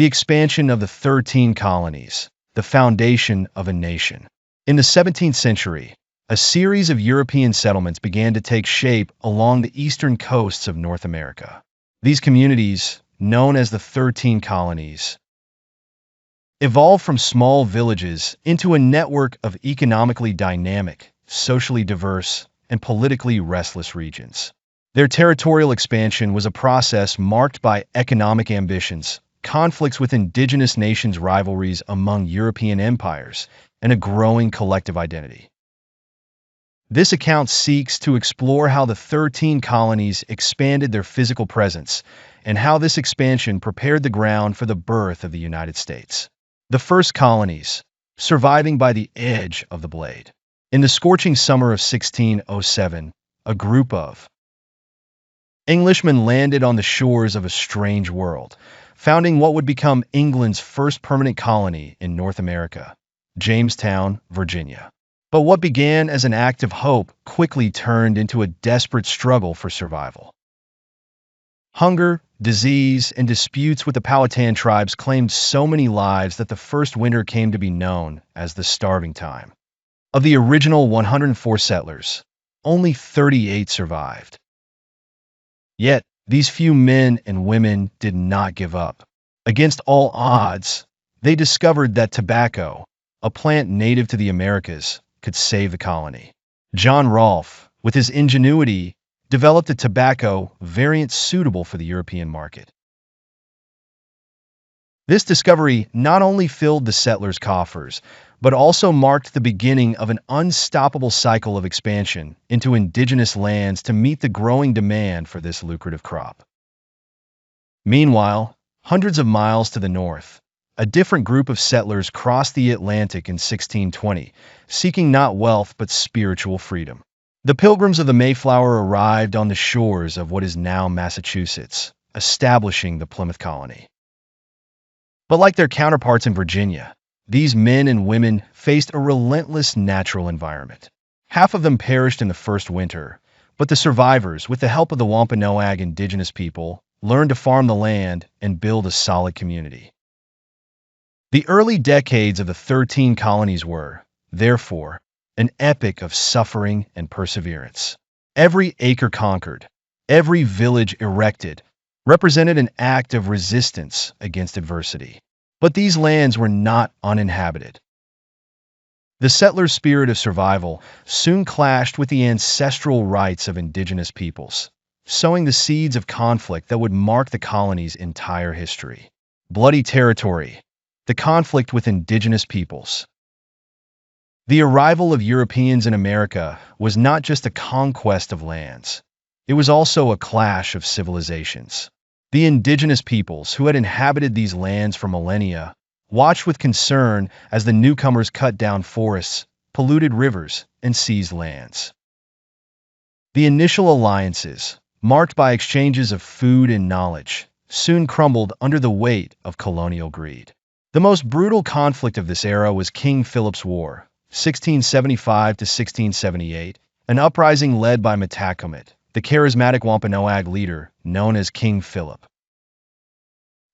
The expansion of the 13 colonies, the foundation of a nation. In the 17th century, a series of European settlements began to take shape along the eastern coasts of North America. These communities, known as the 13 colonies, evolved from small villages into a network of economically dynamic, socially diverse, and politically restless regions. Their territorial expansion was a process marked by economic ambitions, conflicts with indigenous nations, rivalries among European empires, and a growing collective identity. This account seeks to explore how the 13 colonies expanded their physical presence and how this expansion prepared the ground for the birth of the United States. The first colonies, surviving by the edge of the blade. In the scorching summer of 1607, a group of Englishmen landed on the shores of a strange world, founding what would become England's first permanent colony in North America, Jamestown, Virginia. But what began as an act of hope quickly turned into a desperate struggle for survival. Hunger, disease, and disputes with the Powhatan tribes claimed so many lives that the first winter came to be known as the starving time. Of the original 104 settlers, only 38 survived. Yet, these few men and women did not give up. Against all odds, they discovered that tobacco, a plant native to the Americas, could save the colony. John Rolfe, with his ingenuity, developed a tobacco variant suitable for the European market. This discovery not only filled the settlers' coffers, but also marked the beginning of an unstoppable cycle of expansion into indigenous lands to meet the growing demand for this lucrative crop. Meanwhile, hundreds of miles to the north, a different group of settlers crossed the Atlantic in 1620, seeking not wealth but spiritual freedom. The Pilgrims of the Mayflower arrived on the shores of what is now Massachusetts, establishing the Plymouth colony. But like their counterparts in Virginia, these men and women faced a relentless natural environment. Half of them perished in the first winter, but the survivors, with the help of the Wampanoag indigenous people, learned to farm the land and build a solid community. The early decades of the 13 colonies were, therefore, an epic of suffering and perseverance. Every acre conquered, every village erected, represented an act of resistance against adversity. But these lands were not uninhabited. The settlers' spirit of survival soon clashed with the ancestral rights of indigenous peoples, sowing the seeds of conflict that would mark the colony's entire history. Bloody territory, the conflict with indigenous peoples. The arrival of Europeans in America was not just a conquest of lands. It was also a clash of civilizations. The indigenous peoples who had inhabited these lands for millennia watched with concern as the newcomers cut down forests, polluted rivers, and seized lands. The initial alliances, marked by exchanges of food and knowledge, soon crumbled under the weight of colonial greed. The most brutal conflict of this era was King Philip's War, 1675 to 1678, an uprising led by Metacomet, the charismatic Wampanoag leader known as King Philip.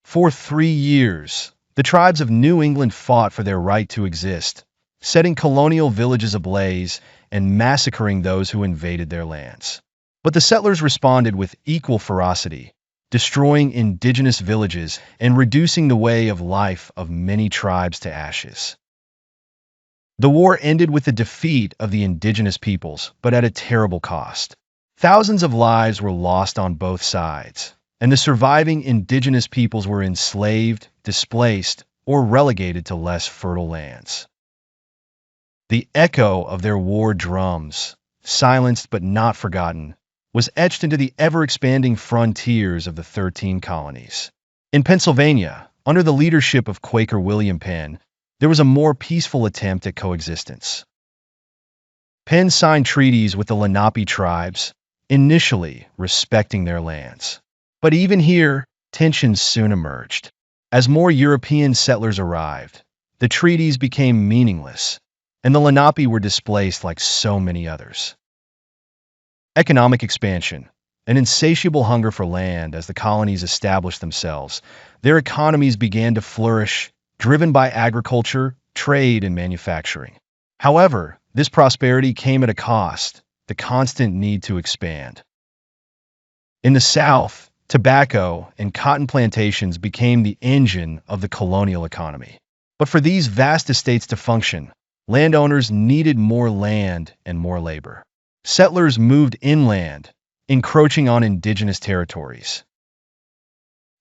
For 3 years, the tribes of New England fought for their right to exist, setting colonial villages ablaze and massacring those who invaded their lands. But the settlers responded with equal ferocity, destroying indigenous villages and reducing the way of life of many tribes to ashes. The war ended with the defeat of the indigenous peoples, but at a terrible cost. Thousands of lives were lost on both sides, and the surviving indigenous peoples were enslaved, displaced, or relegated to less fertile lands. The echo of their war drums, silenced but not forgotten, was etched into the ever-expanding frontiers of the 13 colonies. In Pennsylvania, under the leadership of Quaker William Penn, there was a more peaceful attempt at coexistence. Penn signed treaties with the Lenape tribes, initially respecting their lands. But even here, tensions soon emerged. As more European settlers arrived, the treaties became meaningless, and the Lenape were displaced like so many others. Economic expansion. an insatiable hunger for land. As the colonies established themselves, their economies began to flourish, driven by agriculture, trade, and manufacturing. However, this prosperity came at a cost: the constant need to expand. In the South, tobacco and cotton plantations became the engine of the colonial economy. But for these vast estates to function, landowners needed more land and more labor. Settlers moved inland, encroaching on indigenous territories.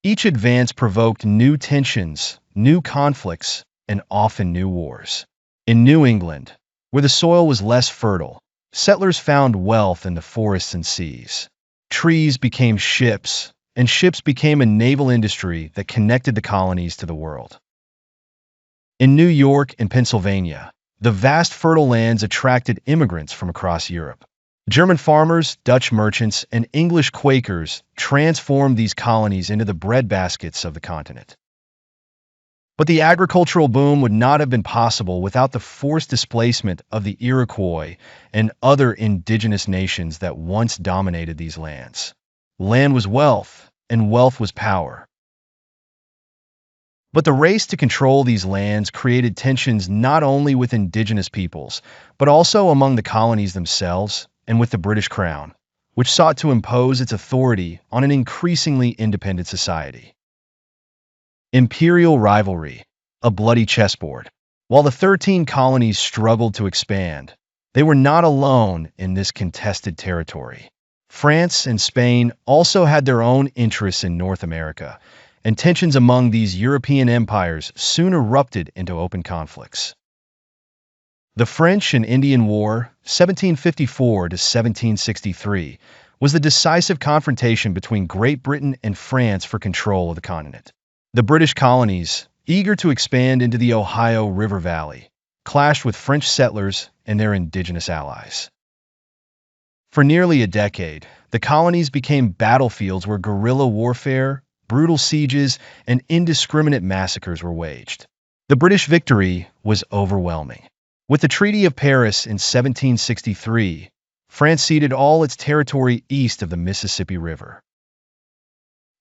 Each advance provoked new tensions, new conflicts, and often new wars. In New England, where the soil was less fertile, settlers found wealth in the forests and seas. Trees became ships, and ships became a naval industry that connected the colonies to the world. In New York and Pennsylvania, the vast fertile lands attracted immigrants from across Europe. German farmers, Dutch merchants, and English Quakers transformed these colonies into the breadbaskets of the continent. But the agricultural boom would not have been possible without the forced displacement of the Iroquois and other indigenous nations that once dominated these lands. Land was wealth, and wealth was power. But the race to control these lands created tensions not only with indigenous peoples, but also among the colonies themselves and with the British Crown, which sought to impose its authority on an increasingly independent society. Imperial rivalry, a bloody chessboard. While the 13 colonies struggled to expand, they were not alone in this contested territory. France and Spain also had their own interests in North America, and tensions among these European empires soon erupted into open conflicts. The French and Indian War, 1754 to 1763, was the decisive confrontation between Great Britain and France for control of the continent. The British colonies, eager to expand into the Ohio River Valley, clashed with French settlers and their indigenous allies. For nearly a decade, the colonies became battlefields where guerrilla warfare, brutal sieges, and indiscriminate massacres were waged. The British victory was overwhelming. With the Treaty of Paris in 1763, France ceded all its territory east of the Mississippi River.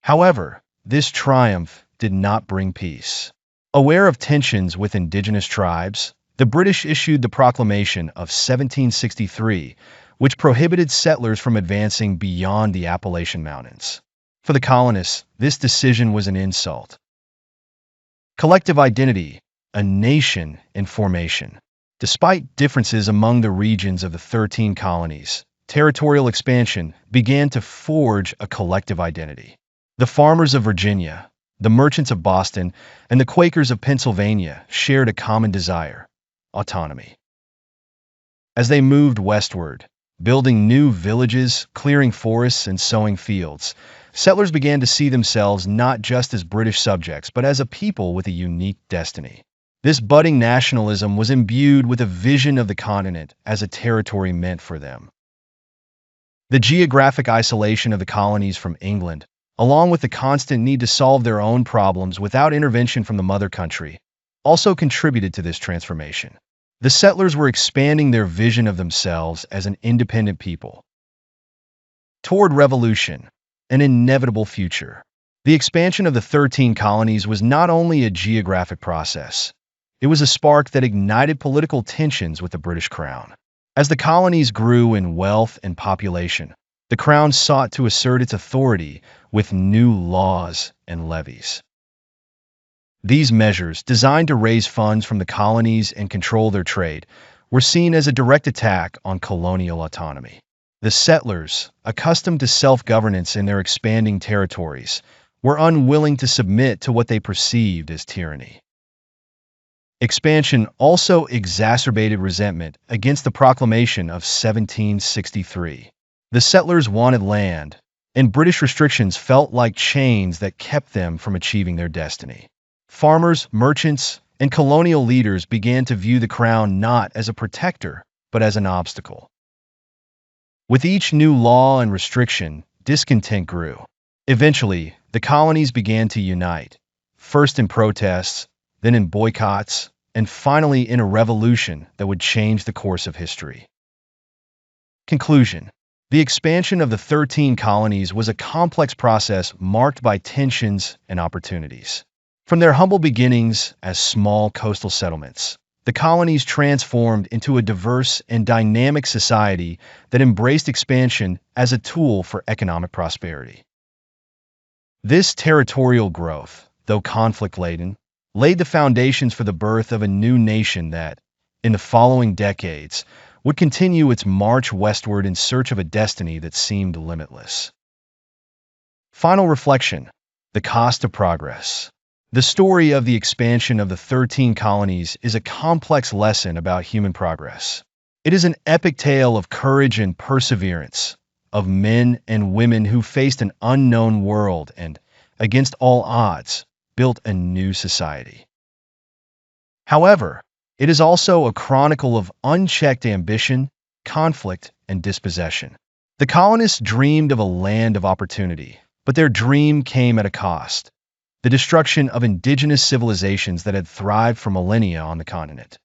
However, this triumph did not bring peace. Aware of tensions with indigenous tribes, the British issued the Proclamation of 1763, which prohibited settlers from advancing beyond the Appalachian Mountains. For the colonists, this decision was an insult. Collective identity, a nation in formation. Despite differences among the regions of the 13 colonies, territorial expansion began to forge a collective identity. The farmers of Virginia, the merchants of Boston, and the Quakers of Pennsylvania shared a common desire: autonomy. As they moved westward, building new villages, clearing forests, and sowing fields, settlers began to see themselves not just as British subjects, but as a people with a unique destiny. This budding nationalism was imbued with a vision of the continent as a territory meant for them. The geographic isolation of the colonies from England, along with the constant need to solve their own problems without intervention from the mother country, also contributed to this transformation. The settlers were expanding their vision of themselves as an independent people toward revolution, an inevitable future. The expansion of the 13 colonies was not only a geographic process, it was a spark that ignited political tensions with the British Crown. As the colonies grew in wealth and population, the Crown sought to assert its authority with new laws and levies. These measures, designed to raise funds from the colonies and control their trade, were seen as a direct attack on colonial autonomy. The settlers, accustomed to self-governance in their expanding territories, were unwilling to submit to what they perceived as tyranny. Expansion also exacerbated resentment against the Proclamation of 1763. The settlers wanted land, and British restrictions felt like chains that kept them from achieving their destiny. Farmers, merchants, and colonial leaders began to view the Crown not as a protector, but as an obstacle. With each new law and restriction, discontent grew. Eventually, the colonies began to unite, first in protests, then in boycotts, and finally in a revolution that would change the course of history. Conclusion: The expansion of the 13 colonies was a complex process marked by tensions and opportunities. From their humble beginnings as small coastal settlements, the colonies transformed into a diverse and dynamic society that embraced expansion as a tool for economic prosperity. This territorial growth, though conflict-laden, laid the foundations for the birth of a new nation that, in the following decades, would continue its march westward in search of a destiny that seemed limitless. Final reflection: the cost of progress. The story of the expansion of the 13 colonies is a complex lesson about human progress. It is an epic tale of courage and perseverance, of men and women who faced an unknown world and, against all odds, built a new society. However, it is also a chronicle of unchecked ambition, conflict, and dispossession. The colonists dreamed of a land of opportunity, but their dream came at a cost: the destruction of indigenous civilizations that had thrived for millennia on the continent.